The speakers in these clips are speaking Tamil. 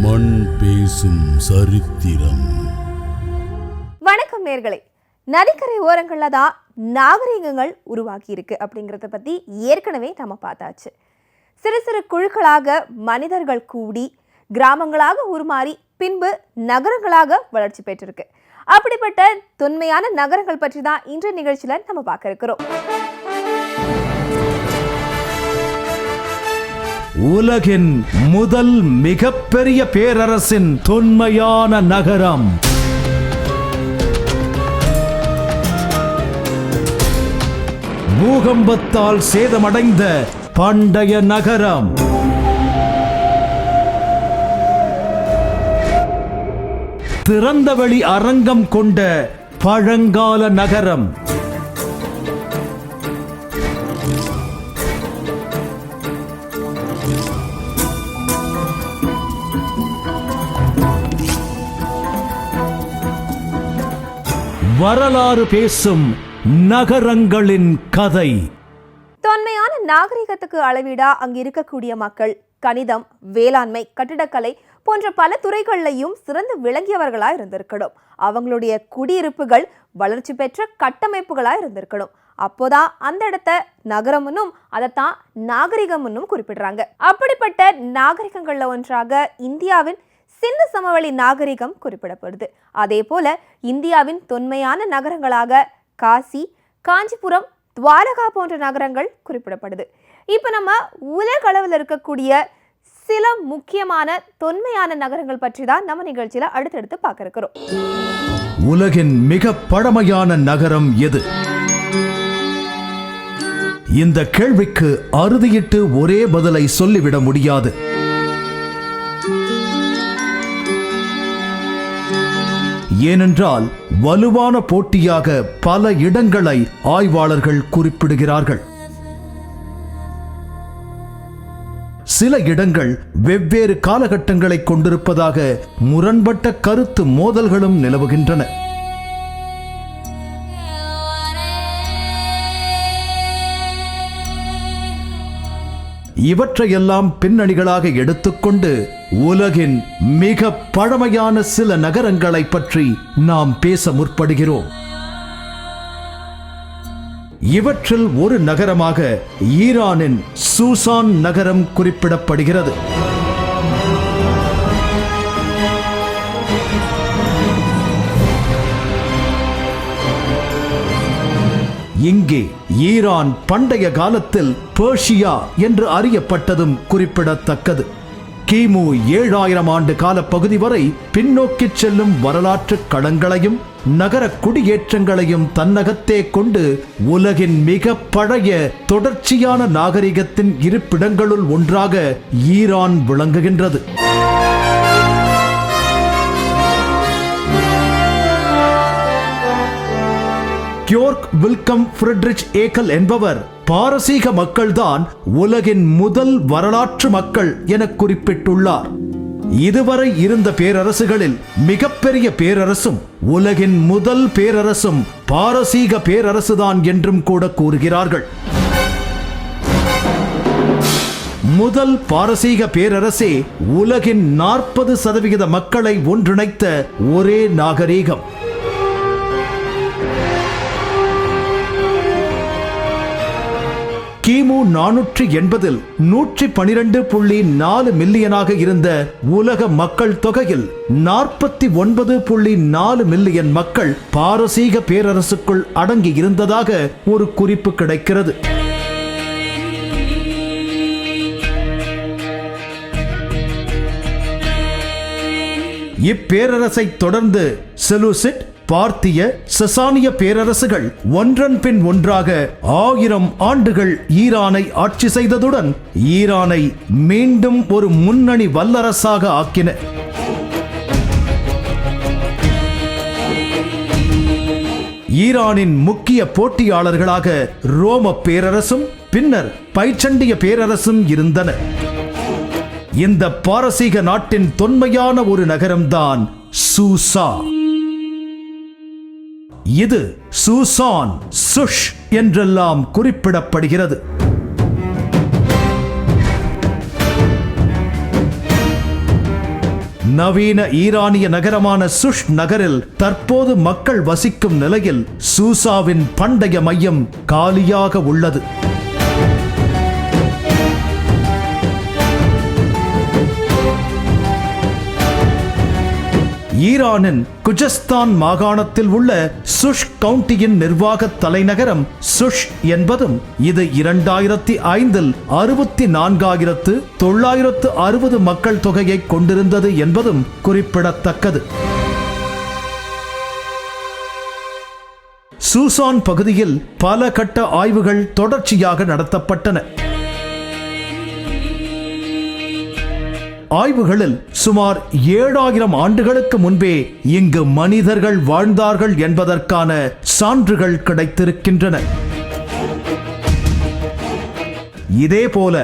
மண் பேசும் சரித்திரம். வணக்கம் நேர்களே. நதிக்கரை ஓரங்கள்ல தான் நாகரிகங்கள் உருவாகி இருக்கு அப்படிங்கிறத பத்தி ஏற்கனவே நம்ம பார்த்தாச்சு. சிறு சிறு குழுக்களாக மனிதர்கள் கூடி கிராமங்களாக உருமாறி பின்பு நகரங்களாக வளர்ச்சி பெற்றிருக்கு. அப்படிப்பட்ட தொன்மையான நகரங்கள் பற்றி தான் இன்றைய நிகழ்ச்சியில நம்ம பார்க்க இருக்கிறோம். உலகின் முதல் மிகப்பெரிய பேரரசின் தொன்மையான நகரம் பூகம்பத்தால் சேதமடைந்த பண்டைய நகரம் திறந்தவெளி அரங்கம் கொண்ட பழங்கால நகரம் வரலாறு பேசும் நகரங்களின் கதை. தொன்மையான நாகரிகத்துக்கு அளவீடா அங்கு இருக்கக்கூடிய மக்கள் கணிதம், வேளாண்மை, கட்டிடக்கலை போன்ற பல துறைகள்லையும் சிறந்து விளங்கியவர்களா இருந்திருக்கணும். அவங்களுடைய குடியிருப்புகள் வளர்ச்சி பெற்ற கட்டமைப்புகளா இருந்திருக்கணும். அப்போதான் அந்த இடத்த நகரம்னும் அதைத்தான் நாகரிகம்னும் குறிப்பிடுறாங்க. அப்படிப்பட்ட நாகரிகங்கள்ல ஒன்றாக இந்தியாவின் சிந்து சமவெளி நாகரிகம் குறிப்பிடப்படுது. அதே போல இந்தியாவின் தொன்மையான நகரங்களாக காசி, காஞ்சிபுரம், துவாரகா போன்ற நகரங்கள் குறிப்பிடப்படுது. இப்போ நம்ம உலக அளவில் இருக்கக்கூடிய சில முக்கியமான தொன்மையான நகரங்கள் பற்றி தான் நம்ம நிகழ்ச்சியில அடுத்தடுத்து பார்க்க இருக்கிறோம். உலகின் மிக பழமையான நகரம் எது? இந்த கேள்விக்கு அறுதியிட்டு ஒரே பதிலை சொல்லிவிட முடியாது. ஏனென்றால் வலுவான போட்டியாக பல இடங்களை ஆய்வாளர்கள் குறிப்பிடுகிறார்கள். சில இடங்கள் வெவ்வேறு காலகட்டங்களை கொண்டிருப்பதாக முரண்பட்ட கருத்து மோதல்களும் நிலவுகின்றன. இவற்றையெல்லாம் பின்னணிகளாக எடுத்துக்கொண்டு உலகின் மிக பழமையான சில நகரங்களை பற்றி நாம் பேச முற்படுகிறோம். இவற்றில் ஒரு நகரமாக ஈரானின் சூசான் நகரம் குறிப்பிடப்படுகிறது. இங்கே ஈரான் பண்டைய காலத்தில் பெர்ஷியா என்று அறியப்பட்டதும் குறிப்பிடத்தக்கது. கிமு 7000 ஆண்டு கால பகுதி வரை பின்னோக்கி செல்லும் வரலாற்று களங்களையும் நகர குடியேற்றங்களையும் தன்னகத்தே கொண்டு உலகின் மிக பழைய தொடர்ச்சியான நாகரிகத்தின் இருப்பிடங்களுள் ஒன்றாக ஈரான் விளங்குகின்றது. கியோர்க் வில்கம் ஃபிரிட்ரிச் ஏக்கல் என்பவர் பாரசீக மக்கள்தான் உலகின் முதல் வரலாற்று மக்கள் என குறிப்பிட்டுள்ளார். இதுவரை இருந்த பேரரசுகளில் மிகப்பெரிய பேரரசும் உலகின் முதல் பேரரசும் பாரசீக பேரரசுதான் என்றும் கூட கூறுகிறார்கள். முதல் பாரசீக பேரரசே உலகின் 40% மக்களை ஒன்றிணைத்த ஒரே நாகரீகம். கிமு 480 112.4 மில்லியனாக இருந்த உலக மக்கள் தொகையில் 49.4 மில்லியன் மக்கள் பாரசீக பேரரசுக்குள் அடங்கி இருந்ததாக ஒரு குறிப்பு கிடைக்கிறது. இப்பேரரசை தொடர்ந்து செலூசிட், பார்த்திய, சசானிய பேரரசுகள் ஒன்றன் பின் ஒன்றாக 1000 ஆண்டுகள் ஈரானை ஆட்சி செய்ததுடன் ஈரானை மீண்டும் ஒரு முன்னணி வல்லரசாக ஆக்கின. ஈரானின் முக்கிய போட்டியாளர்களாக ரோம பேரரசும் பின்னர் பைசண்டிய பேரரசும் இருந்தன. இந்த பாரசீக நாட்டின் தொன்மையான ஒரு நகரம்தான் சூசா. இது சூசான், சுஷ் என்றெல்லாம் குறிப்பிடப்படுகிறது. நவீன ஈரானிய நகரமான சுஷ் நகரில் தற்போது மக்கள் வசிக்கும் நிலையில் சூசாவின் பண்டைய மையம் காலியாக உள்ளது. ஈரானின் குஜஸ்தான் மாகாணத்தில் உள்ள சுஷ் கவுண்டியின் நிர்வாக தலைநகரம் சுஷ் என்பதும் இது 2005 64,960 மக்கள் தொகையை கொண்டிருந்தது என்பதும் குறிப்பிடத்தக்கது. சூசான் பகுதியில் பல கட்ட ஆய்வுகள் தொடர்ச்சியாக நடத்தப்பட்டன. ஆய்வுகளில் சுமார் 7000 ஆண்டுகளுக்கு முன்பே இங்கு மனிதர்கள் வாழ்ந்தார்கள் என்பதற்கான சான்றுகள் கிடைத்திருக்கின்றன. இதேபோல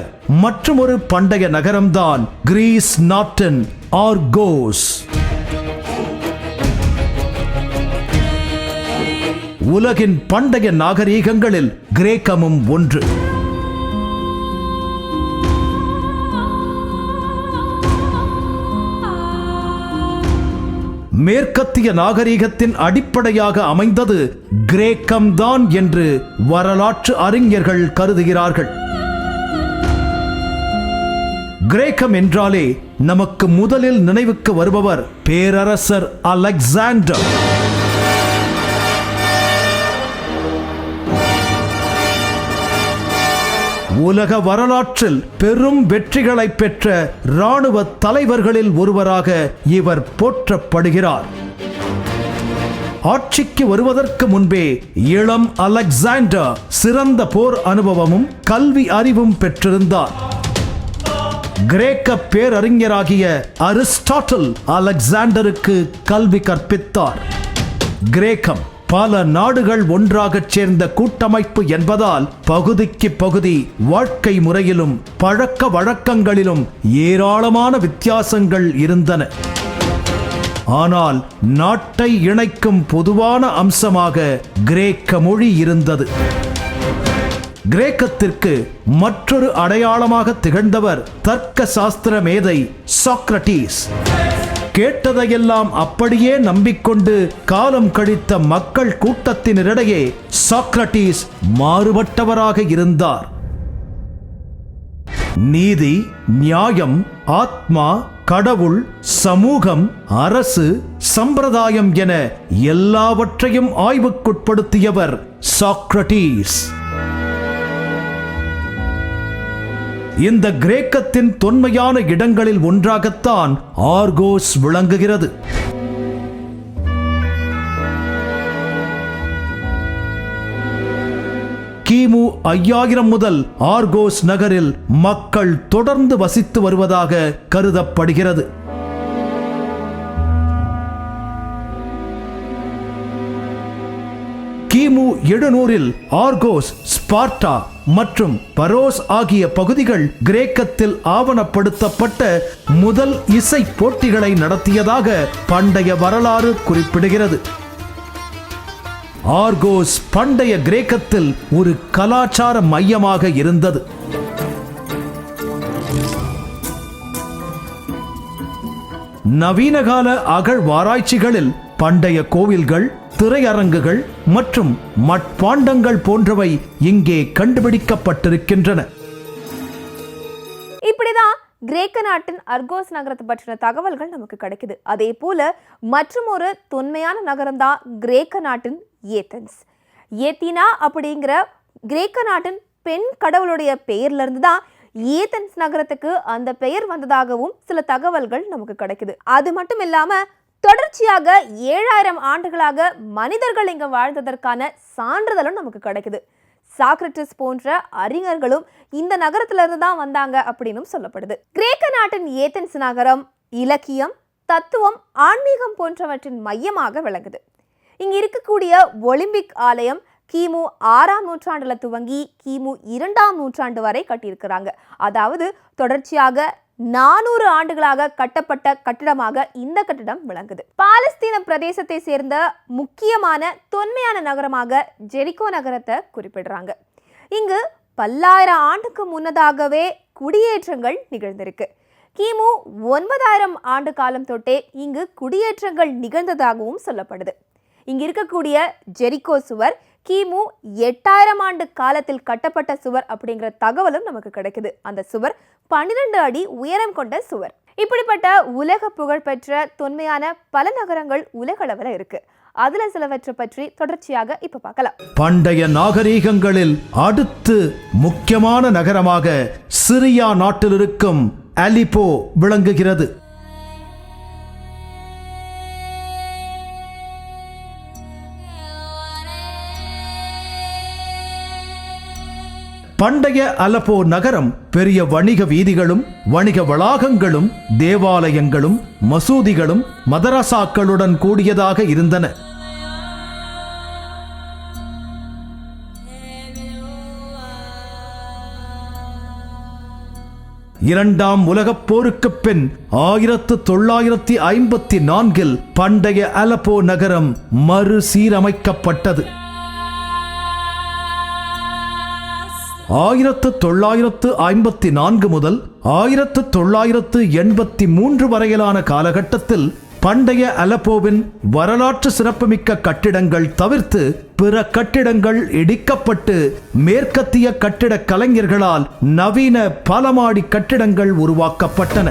மற்றொரு பண்டைய நகரம்தான் கிரீஸ் நாட்டின் ஆர்கோஸ். உலகின் பண்டைய நாகரீகங்களில் கிரேக்கமும் ஒன்று. மேற்கத்திய நாகரீகத்தின் அடிப்படையாக அமைந்தது கிரேக்கம்தான் என்று வரலாற்று அறிஞர்கள் கருதுகிறார்கள். கிரேக்கம் என்றாலே நமக்கு முதலில் நினைவுக்கு வருபவர் பேரரசர் அலெக்சாண்டர். உலக வரலாற்றில் பெரும் வெற்றிகளை பெற்ற இராணுவ தலைவர்களில் ஒருவராக இவர் போற்றப்படுகிறார். ஆட்சிக்கு வருவதற்கு முன்பே இளம் அலெக்சாண்டர் சிறந்த போர் அனுபவமும் கல்வி அறிவும் பெற்றிருந்தார். கிரேக்க பேரறிஞராகிய அரிஸ்டாட்டில் அலெக்சாண்டருக்கு கல்வி கற்பித்தார். கிரேக்கம் பல நாடுகள் ஒன்றாகச் சேர்ந்த கூட்டமைப்பு என்பதால் பகுதிக்கு பகுதி வாழ்க்கை முறையிலும் பழக்க வழக்கங்களிலும் ஏராளமான வித்தியாசங்கள் இருந்தன. ஆனால் நாட்டை இணைக்கும் பொதுவான அம்சமாக கிரேக்க மொழி இருந்தது. கிரேக்கத்திற்கு மற்றொரு அடையாளமாக திகழ்ந்தவர் தர்க்க சாஸ்திர மேதை சாக்ரடீஸ். கேட்டதையெல்லாம் அப்படியே நம்பிக்கொண்டு காலம் கழித்த மக்கள் கூட்டத்தினரிடையே சாக்ரடீஸ் மாறுபட்டவராக இருந்தார். நீதி, நியாயம், ஆத்மா, கடவுள், சமூகம், அரசு, சம்பிரதாயம் என எல்லாவற்றையும் ஆய்வுக்குட்படுத்தியவர் சாக்ரடீஸ். இந்த கிரேக்கத்தின் தொன்மையான இடங்களில் ஒன்றாகத்தான் ஆர்கோஸ் விளங்குகிறது. கிமு 5000 முதல் ஆர்கோஸ் நகரில் மக்கள் தொடர்ந்து வசித்து வருவதாக கருதப்படுகிறது. கிமு 700 ஆர்கோஸ், ஸ்பார்ட்டா மற்றும் பரோஸ் ஆகிய பகுதிகள் கிரேக்கத்தில் ஆவணப்படுத்தப்பட்ட முதல் இசை போட்டிகளை நடத்தியதாக பண்டைய வரலாறு குறிப்பிடுகிறது. ஆர்கோஸ் பண்டைய கிரேக்கத்தில் ஒரு கலாச்சார மையமாக இருந்தது. நவீனகால அகழ்வாராய்ச்சிகளில் பண்டைய கோவில்கள், திரையரங்குகள் மற்றும் மட்பாண்டங்கள் போன்றவை இங்கே கண்டுபிடிக்கப்பட்டிருக்கின்றன. இப்படிதான் கிரேக்க நாட்டின் அர்கோஸ் நகரத்தை பற்றின தகவல்கள் நமக்கு கிடைக்குது. அதே போல மற்றும் ஒரு தொன்மையான நகரம் தான் கிரேக்க நாட்டின் ஏதென்ஸ். ஏத்தினா அப்படிங்கிற கிரேக்க நாட்டின் பெண் கடவுளுடைய பெயர்ல இருந்து தான் ஏதென்ஸ் நகரத்துக்கு அந்த பெயர் வந்ததாகவும் சில தகவல்கள் நமக்கு கிடைக்குது. அது மட்டும் இல்லாம தொடர்ச்சியாக 7000 ஆண்டுகளாக மனிதர்கள் இங்க வாழ்ந்ததற்கான சான்றிதழும் நமக்கு கிடைக்குது. சாக்ரட்டிஸ் போன்ற அறிஞர்களும் இந்த நகரத்திலிருந்து தான் வந்தாங்க அப்படின்னு சொல்லப்படுது. கிரேக்க நாட்டின் ஏதென்ஸ் நகரம் இலக்கியம், தத்துவம், ஆன்மீகம் போன்றவற்றின் மையமாக விளங்குது. இங்க இருக்கக்கூடிய ஒலிம்பிக் ஆலயம் கிமு 6ஆம் நூற்றாண்டுல துவங்கி கிமு 2ஆம் நூற்றாண்டு வரை கட்டியிருக்கிறாங்க. அதாவது தொடர்ச்சியாக 400 ஆண்டுகளாக கட்டப்பட்ட கட்டிடமாக இந்த கட்டிடம் விளங்குது. பாலஸ்தீன பிரதேசத்தை சேர்ந்த முக்கியமான தொன்மையான நகரமாக ஜெரிகோ நகரத்தை குறிப்பிடுறாங்க. இங்கு பல்லாயிரம் ஆண்டுக்கு முன்னதாகவே குடியேற்றங்கள் நிகழ்ந்திருக்கு. கிமு 9000 ஆண்டு காலம் தொட்டே இங்கு குடியேற்றங்கள் நிகழ்ந்ததாகவும் சொல்லப்படுது. இங்கு இருக்கக்கூடிய ஜெரிகோ சுவர் கிமு 8000 ஆண்டு காலத்தில் கட்டப்பட்ட சுவர் அப்படிங்கிற தகவலும் நமக்கு கிடைக்குது. அந்த சுவர் 12 அடி உயரம் கொண்ட சுவர். இப்படிப்பட்ட உலக புகழ்பெற்ற தொன்மையான பல நகரங்கள் உலக அளவில் இருக்கு. அதுல சிலவற்றை பற்றி தொடர்ச்சியாக இப்ப பார்க்கலாம். பண்டைய நாகரீகங்களில் அடுத்து முக்கியமான நகரமாக சிரியா நாட்டில் இருக்கும் அலிப்போ விளங்குகிறது. பண்டைய அலப்போ நகரம் பெரிய வணிக வீதிகளும் வணிக வளாகங்களும் தேவாலயங்களும் மசூதிகளும் மதரசாக்களுடன் கூடியதாக இருந்தன. இரண்டாம் உலகப் போருக்கு பின் 1954 பண்டைய அலப்போ நகரம் மறுசீரமைக்கப்பட்டது. 1954 முதல் 1983 வரையிலான காலகட்டத்தில் பண்டைய அலப்போவின் வரலாற்று சிறப்புமிக்க கட்டிடங்கள் தவிர்த்து பிற கட்டிடங்கள் இடிக்கப்பட்டு மேற்கத்திய கட்டிட கலைஞர்களால் நவீன பலமாடி கட்டிடங்கள் உருவாக்கப்பட்டன.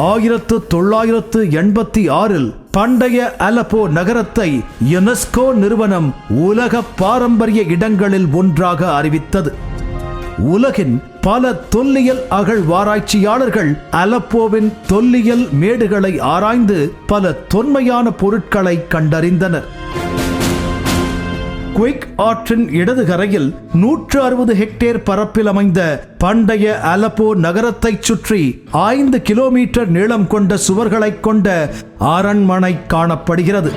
1986 பண்டைய அலப்போ நகரத்தை யுனெஸ்கோ நிறுவனம் உலக பாரம்பரிய இடங்களில் ஒன்றாக அறிவித்தது. உலகின் பல தொல்லியல் அகழ்வாராய்ச்சியாளர்கள் அலப்போவின் தொல்லியல் மேடுகளை ஆராய்ந்து பல தொன்மையான பொருட்களை கண்டறிந்தனர். குயிக் ஆற்றின் இடது கரையில் 160 ஹெக்டேர் பரப்பில் அமைந்த பண்டைய அலப்போ நகரத்தை சுற்றி 5 கிலோமீட்டர் நீளம் கொண்ட சுவர்களை கொண்ட அரண்மனை காணப்படுகிறது.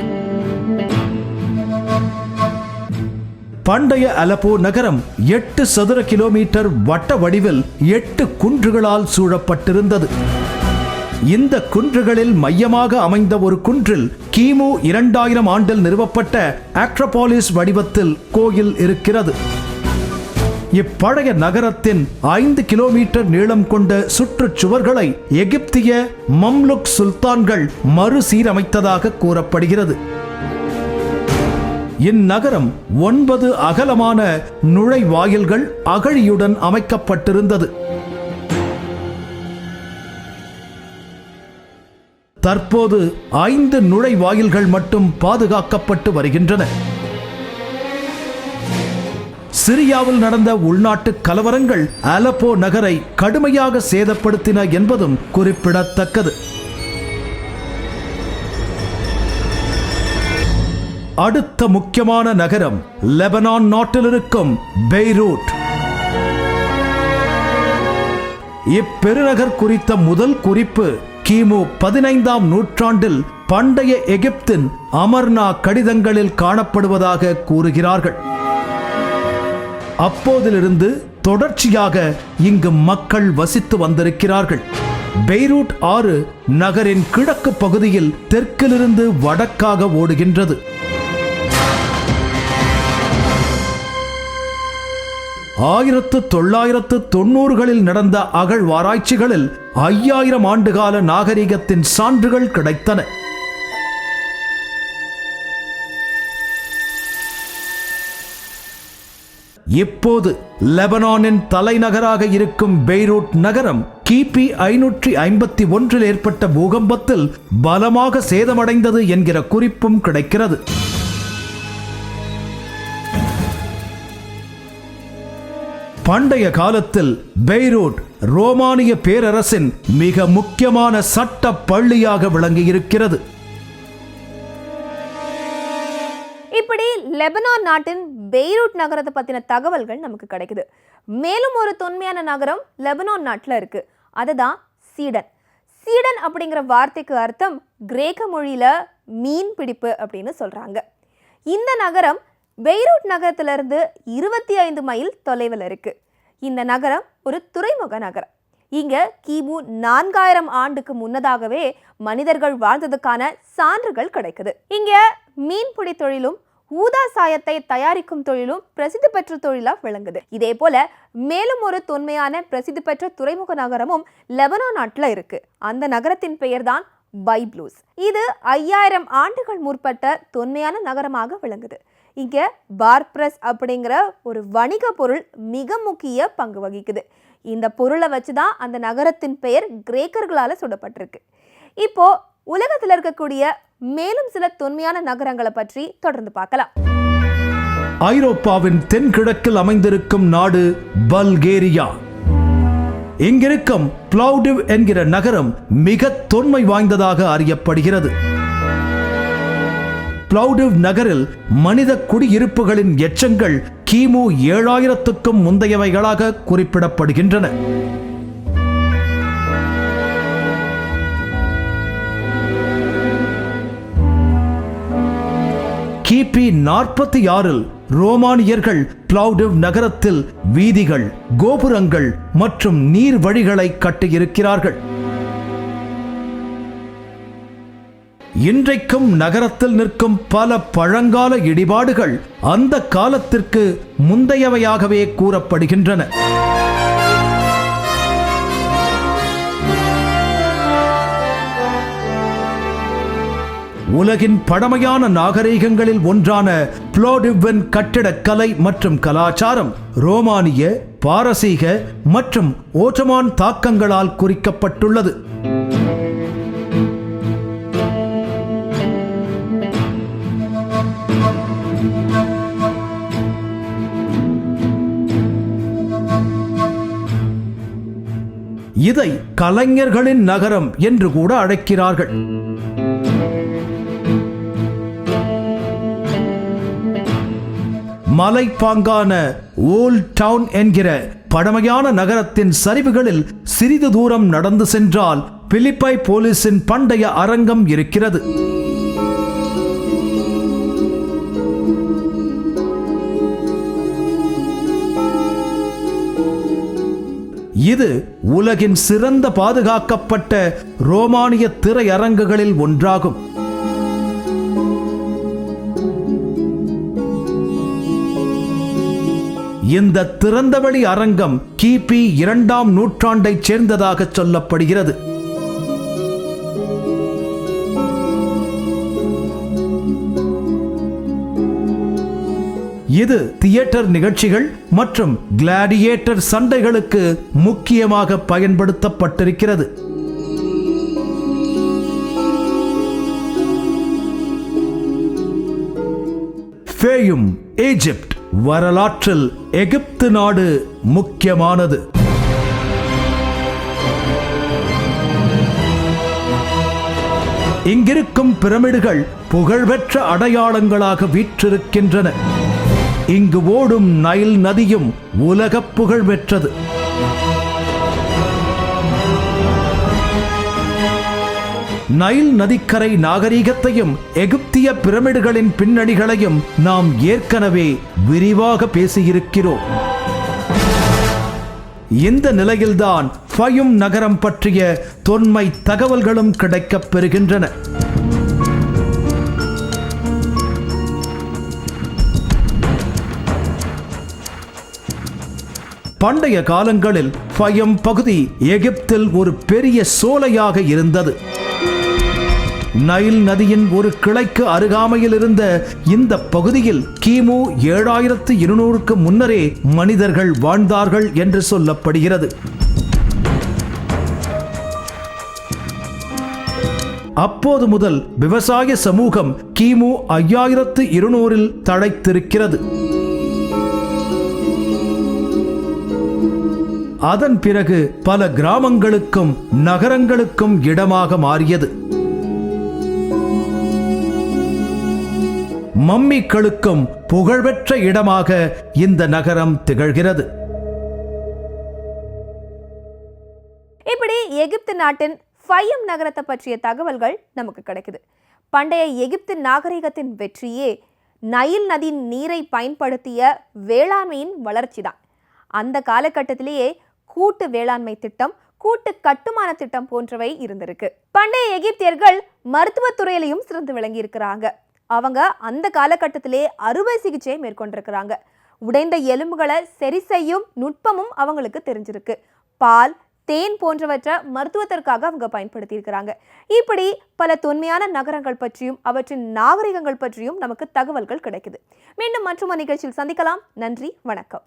பண்டைய அலப்போ நகரம் 8 சதுர கிலோமீட்டர் வட்ட வடிவில் 8 குன்றுகளால் சூழப்பட்டிருந்தது. இந்த குன்றுகளில் மையமாக அமைந்த ஒரு குன்றில் கிமு 2000 ஆண்டில் நிறுவப்பட்ட ஆக்ரோபோலிஸ் வடிவத்தில் கோயில் இருக்கிறது. இப்பழைய நகரத்தின் 5 கிலோமீட்டர் நீளம் கொண்ட சுற்றுச்சுவர்களை எகிப்திய மம்லுக் சுல்தான்கள் மறுசீரமைத்ததாக கூறப்படுகிறது. இந்நகரம் 9 அகலமான நுழைவாயில்கள் அகழியுடன் அமைக்கப்பட்டிருந்தது. தற்போது 5 நுழைவாயில்கள் மட்டும் பாதுகாக்கப்பட்டு வருகின்றன. சிரியாவில் நடந்த உள்நாட்டு கலவரங்கள் அலப்போ நகரை கடுமையாக சேதப்படுத்தின என்பதும் குறிப்பிடத்தக்கது. அடுத்த முக்கியமான நகரம் லெபனான் நாட்டில் இருக்கும் பெய்ரூட். இப்பெருநகர் குறித்த முதல் குறிப்பு கிமு 15ஆம் நூற்றாண்டில் பண்டைய எகிப்தின் அமர்னா கடிதங்களில் காணப்படுவதாக கூறுகிறார்கள். அப்போதிலிருந்து தொடர்ச்சியாக இங்கு மக்கள் வசித்து வந்திருக்கிறார்கள். பெய்ரூட் ஆறு நகரின் கிழக்கு பகுதியில் தெற்கிலிருந்து வடக்காக ஓடுகின்றது. 1990களில் நடந்த அகழ்வாராய்ச்சிகளில் 5000 ஆண்டுகால நாகரிகத்தின் சான்றுகள் கிடைத்தன. இப்போது லெபனானின் தலைநகராக இருக்கும் பெய்ரூட் நகரம் கிபி 551 ஏற்பட்ட பூகம்பத்தில் பலமாக சேதமடைந்தது என்கிற குறிப்பும் கிடைக்கிறது. பண்டைய காலத்தில் பெய்ரூட் ரோமானிய பேரரசின் மிக முக்கியமான சட்ட பள்ளியாக விளங்கியிருக்கிறது. இப்படி லெபனான் நாட்டின் பெய்ரூட் நகரத்தை பத்தின தகவல்கள் நமக்கு கிடைக்குது. மேலும் ஒரு தொன்மையான நகரம் லெபனான் நாட்டில் இருக்கு. அதுதான் சீடன். சீடன் அப்படிங்கிற வார்த்தைக்கு அர்த்தம் கிரேக்க மொழியில மீன் பிடிப்பு அப்படின்னு சொல்றாங்க. இந்த நகரம் பெய்ரூட் நகரத்திலிருந்து 25 மைல் தொலைவில் இருக்கு. இந்த நகரம் ஒரு துறைமுக நகரம். இங்க கிமு 4000 ஆண்டுக்கு முன்னதாகவே மனிதர்கள் வாழ்ந்ததுக்கான சான்றுகள் கிடைக்குது. இங்க மீன்பிடி தொழிலும் ஊதா சாயத்தை தயாரிக்கும் தொழிலும் பிரசித்தி பெற்ற தொழிலா விளங்குது. இதே போல மேலும் ஒரு தொன்மையான பிரசித்தி பெற்ற துறைமுக நகரமும் லெபனான் நாட்டுல இருக்கு. அந்த நகரத்தின் பெயர்தான் பைப்லூஸ். இது 5000 ஆண்டுகள் முற்பட்ட தொன்மையான நகரமாக விளங்குது. இங்க பார்ப்ரஸ் அப்படிங்கிற ஒரு வணிக பொருள் மிக முக்கிய பங்கு வகிக்குது. இந்த பொருளை வச்சுதான் அந்த நகரத்தின் பெயர் கிரேக்கர்களால சுடப்பட்டிருக்கு. இப்போ உலகத்தில் இருக்கக்கூடிய மேலும் சில தொன்மையான நகரங்களை பற்றி தொடர்ந்து பார்க்கலாம். ஐரோப்பாவின் தென்கிழக்கில் அமைந்திருக்கும் நாடு பல்கேரியா. இங்கிருக்கும் பிளவுடிவ் என்கிற நகரம் மிக தொன்மை வாய்ந்ததாக அறியப்படுகிறது. பிளவுடிவ் நகரில் மனித குடியிருப்புகளின் எச்சங்கள் கிமு 7000க்கும் முந்தையவைகளாக குறிப்பிடப்படுகின்றன. கிபி 46இல் ரோமானியர்கள் பிளவுடிவ் நகரத்தில் வீதிகள், கோபுரங்கள் மற்றும் நீர் வழிகளை கட்டியிருக்கிறார்கள். இன்றைக்கும் நகரத்தில் நிற்கும் பல பழங்கால இடிபாடுகள் அந்த காலத்திற்கு முந்தையவையாகவே கூறப்படுகின்றன. உலகின் பழமையான நாகரிகங்களில் ஒன்றான பிளவுடிவின் கட்டிடக்கலை மற்றும் கலாச்சாரம் ரோமானிய, பாரசீக மற்றும் ஓட்டமான் தாக்கங்களால் குறிக்கப்பட்டுள்ளது. இதை கலைஞர்களின் நகரம் என்று கூட அழைக்கிறார்கள். மலைப்பாங்கான ஓல்ட் டவுன் என்கிற பழமையான நகரத்தின் சரிவுகளில் சிறிது தூரம் நடந்து சென்றால் பிலிப்பை போலீஸின் பண்டைய அரங்கம் இருக்கிறது. இது உலகின் சிறந்த பாதுகாக்கப்பட்ட ரோமானிய திரையரங்குகளில் ஒன்றாகும். இந்த திறந்தவெளி அரங்கம் கிபி 2ஆம் நூற்றாண்டைச் சேர்ந்ததாக சொல்லப்படுகிறது. இது தியேட்டர் நிகழ்ச்சிகள் மற்றும் கிளாடியேட்டர் சண்டைகளுக்கு முக்கியமாக பயன்படுத்தப்பட்டிருக்கிறது. ஃபேயும் ஈஜிப்ட். வரலாற்றில் எகிப்து நாடு முக்கியமானது. இங்கிருக்கும் பிரமிடுகள் புகழ்பெற்ற அடையாளங்களாக வீற்றிருக்கின்றன. இங்கு ஓடும் நைல் நதியும் உலக புகழ் பெற்றது. நைல் நதிக்கரை நாகரிகத்தையும் எகிப்திய பிரமிடுகளின் பின்னணிகளையும் நாம் ஏற்கனவே விரிவாக பேசியிருக்கிறோம். இந்த நிலையில்தான் ஃபயும் நகரம் பற்றிய தொன்மை தகவல்களும் கிடைக்கப் பெறுகின்றன. பண்டைய காலங்களில் ஃபயம் பகுதி எகிப்தில் ஒரு பெரிய சோலையாக இருந்தது. நைல் நதியின் ஒரு கிளைக்கு அருகாமையில் இருந்த இந்த பகுதியில் கிமு 7200க்கு முன்னரே மனிதர்கள் வாழ்ந்தார்கள் என்று சொல்லப்படுகிறது. அப்போது முதல் விவசாய சமூகம் கிமு 5200இல் தழைத்திருக்கிறது. அதன் பிறகு பல கிராமங்களுக்கும் நகரங்களுக்கும் இடமாக மாறியது. மம்மிக்களுக்கும் புகழ்பெற்ற இடமாக இந்த நகரம் திகழ்கிறது. இப்படி எகிப்து நாட்டின் ஃபயம் நகரத்தை பற்றிய தகவல்கள் நமக்கு கிடைக்குது. பண்டைய எகிப்து நாகரிகத்தின் வெற்றியே நைல் நதியின் நீரை பயன்படுத்திய வேளாண்மையின் வளர்ச்சி தான். அந்த காலகட்டத்திலேயே கூட்டு வேளாண்மை திட்டம், கூட்டு கட்டுமான திட்டம் போன்றவை இருந்திருக்கு. பண்டைய எகிப்தியர்கள் மருத்துவத்துறையிலையும் சிறந்து விளங்கி இருக்கிறாங்க. அவங்க அந்த காலகட்டத்திலே அறுவை சிகிச்சை மேற்கொண்டிருக்கிறாங்க. உடைந்த எலும்புகளை சரி செய்யும் நுட்பமும் அவங்களுக்கு தெரிஞ்சிருக்கு. பால், தேன் போன்றவற்றை மருத்துவத்திற்காக அவங்க பயன்படுத்தி இருக்கிறாங்க. இப்படி பல தொன்மையான நகரங்கள் பற்றியும் அவற்றின் நாகரிகங்கள் பற்றியும் நமக்கு தகவல்கள் கிடைக்குது. மீண்டும் மற்றொரு நிகழ்ச்சியில் சந்திக்கலாம். நன்றி, வணக்கம்.